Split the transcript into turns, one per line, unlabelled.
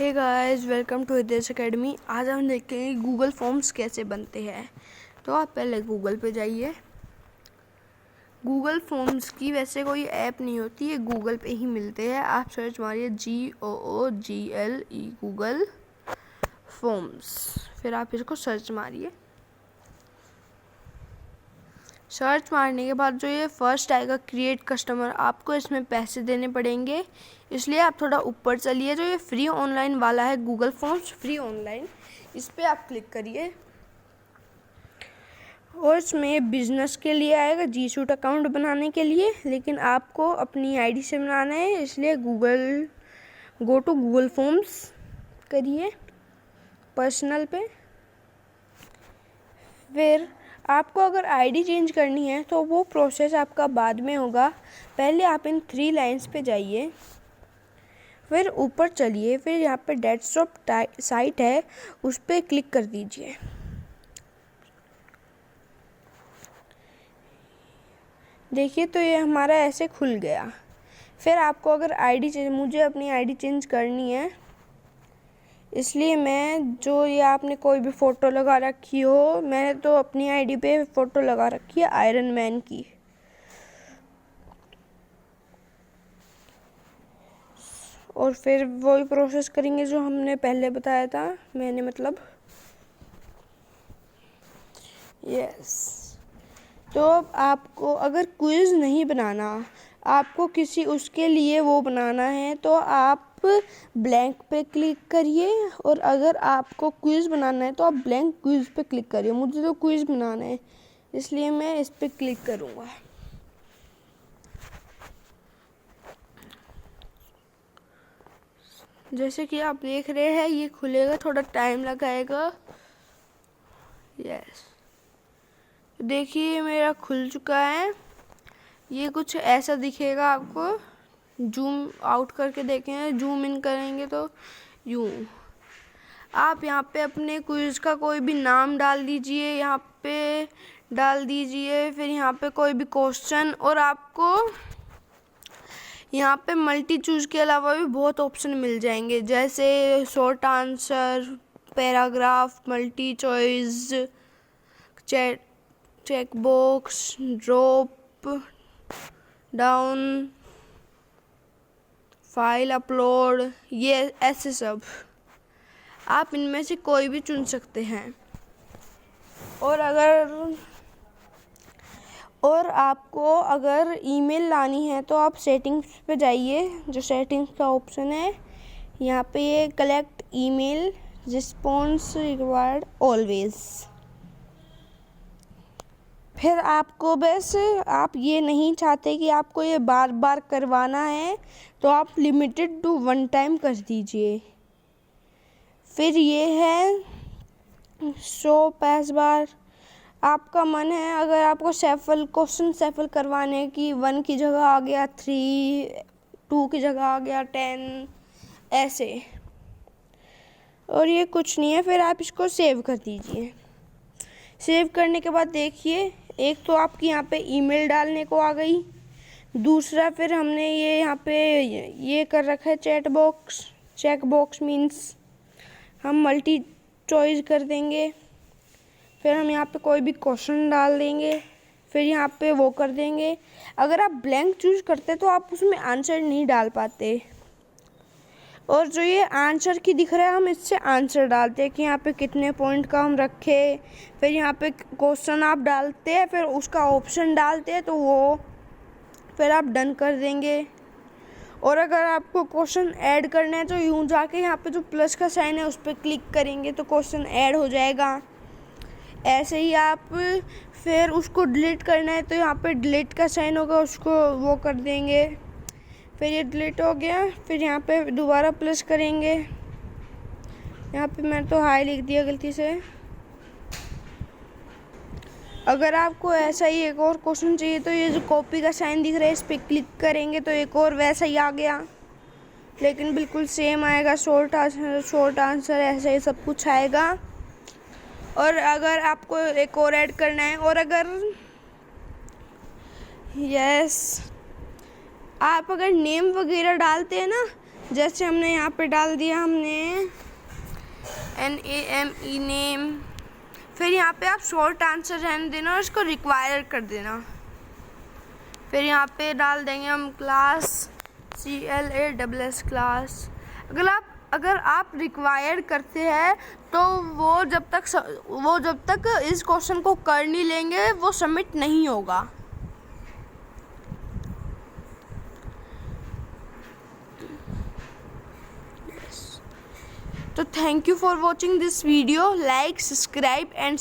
Hey guys, welcome to Hitesh academy. आज हम देखेंगे गूगल फॉर्म्स कैसे बनते हैं। तो आप पहले गूगल पे जाइए। गूगल फॉर्म्स की वैसे कोई ऐप नहीं होती, ये गूगल पे ही मिलते हैं। आप सर्च मारिए GOOGLE गूगल फॉर्म्स, फिर आप इसको सर्च मारिए। सर्च मारने के बाद जो ये फर्स्ट आएगा क्रिएट कस्टमर, आपको इसमें पैसे देने पड़ेंगे, इसलिए आप थोड़ा ऊपर चलिए। जो ये फ्री ऑनलाइन वाला है गूगल फॉर्म्स फ्री ऑनलाइन, इस पर आप क्लिक करिए और इसमें बिजनेस के लिए आएगा, जी सूट अकाउंट बनाने के लिए, लेकिन आपको अपनी आईडी से बनाना है, इसलिए गो टू गूगल फॉर्म्स करिए पर्सनल पे। फिर आपको अगर आईडी चेंज करनी है तो वो प्रोसेस आपका बाद में होगा। पहले आप इन 3 लाइंस पे जाइए, फिर ऊपर चलिए, फिर यहाँ पे डेस्कटॉप साइट है उस पर क्लिक कर दीजिए। देखिए तो ये हमारा ऐसे खुल गया। फिर आपको अगर मुझे अपनी आईडी चेंज करनी है, इसलिए मैं जो ये आपने कोई भी फ़ोटो लगा रखी हो, मैंने तो अपनी आईडी पे फ़ोटो लगा रखी है आयरन मैन की। और फिर वही प्रोसेस करेंगे जो हमने पहले बताया था, मैंने मतलब यस। तो आपको अगर क्विज़ नहीं बनाना, आपको किसी उसके लिए वो बनाना है, तो आप ब्लैंक पे क्लिक करिए। और अगर आपको क्विज़ बनाना है तो आप ब्लैंक क्विज़ पे क्लिक करिए। मुझे तो क्विज़ बनाना है, इसलिए मैं इस पे क्लिक करूँगा। जैसे कि आप देख रहे हैं ये खुलेगा, थोड़ा टाइम लगाएगा। यस, देखिए मेरा खुल चुका है। ये कुछ ऐसा दिखेगा आपको। जूम आउट करके देखें, जूम इन करेंगे तो यूँ। आप यहाँ पे अपने क्विज़ का कोई भी नाम डाल दीजिए, यहाँ पे डाल दीजिए, फिर यहाँ पे कोई भी क्वेश्चन। और आपको यहाँ पे मल्टी चूज के अलावा भी बहुत ऑप्शन मिल जाएंगे, जैसे short answer, paragraph, multi choice, check box, drop down, file upload, ये ऐसे सब आप इनमें से कोई भी चुन सकते हैं। और आपको अगर ईमेल लानी है तो आप सेटिंग्स पे जाइए। जो सेटिंग्स का ऑप्शन है यहाँ पे, ये collect email response required always. फिर आपको बस, आप ये नहीं चाहते कि आपको ये बार बार करवाना है, तो आप लिमिटेड टू 1 टाइम कर दीजिए। फिर ये है शो पैस बार, आपका मन है अगर आपको क्वेश्चन सैफल करवाने की 1 की जगह आ गया 3, 2 की जगह आ गया 10, ऐसे। और ये कुछ नहीं है, फिर आप इसको सेव कर दीजिए। सेव करने के बाद देखिए, एक तो आपकी यहाँ पे ईमेल डालने को आ गई, दूसरा फिर हमने ये यहाँ पे ये कर रखा है चेक बॉक्स मीन्स हम मल्टी चॉइस कर देंगे। फिर हम यहाँ पे कोई भी क्वेश्चन डाल देंगे, फिर यहाँ पे वो कर देंगे। अगर आप ब्लैंक चूज करते तो आप उसमें आंसर नहीं डाल पाते। और जो ये आंसर की दिख रहा है, हम इससे आंसर डालते हैं कि यहाँ पे कितने पॉइंट का हम रखे। फिर यहाँ पे क्वेश्चन आप डालते हैं, फिर उसका ऑप्शन डालते हैं, तो वो फिर आप डन कर देंगे। और अगर आपको क्वेश्चन ऐड करना है तो यूँ जाके यहाँ पे जो प्लस का साइन है उस पर क्लिक करेंगे तो क्वेश्चन ऐड हो जाएगा। ऐसे ही आप फिर उसको डिलीट करना है तो यहाँ पे डिलीट का साइन होगा, उसको वो कर देंगे। फिर ये डिलीट हो गया, फिर यहाँ पे दोबारा प्लस करेंगे। यहाँ पे मैंने तो हाई लिख दिया गलती से। अगर आपको ऐसा ही एक और क्वेश्चन चाहिए तो ये जो कॉपी का साइन दिख रहा है इस पर क्लिक करेंगे तो एक और वैसा ही आ गया, लेकिन बिल्कुल सेम आएगा। शॉर्ट आंसर ऐसा ही सब कुछ आएगा। और अगर आपको एक और ऐड करना है, और अगर आप अगर नेम वगैरह डालते हैं ना, जैसे हमने यहाँ पे डाल दिया हमने NAME नेम, फिर यहाँ पे आप शॉर्ट आंसर रहने देना और इसको रिक्वायर कर देना। फिर यहाँ पे डाल देंगे हम क्लास CLASS क्लास। अगर आप रिक्वायर करते हैं तो वो जब तक इस क्वेश्चन को कर नहीं लेंगे वो सबमिट नहीं होगा। तो thank you for watching this video, like, subscribe and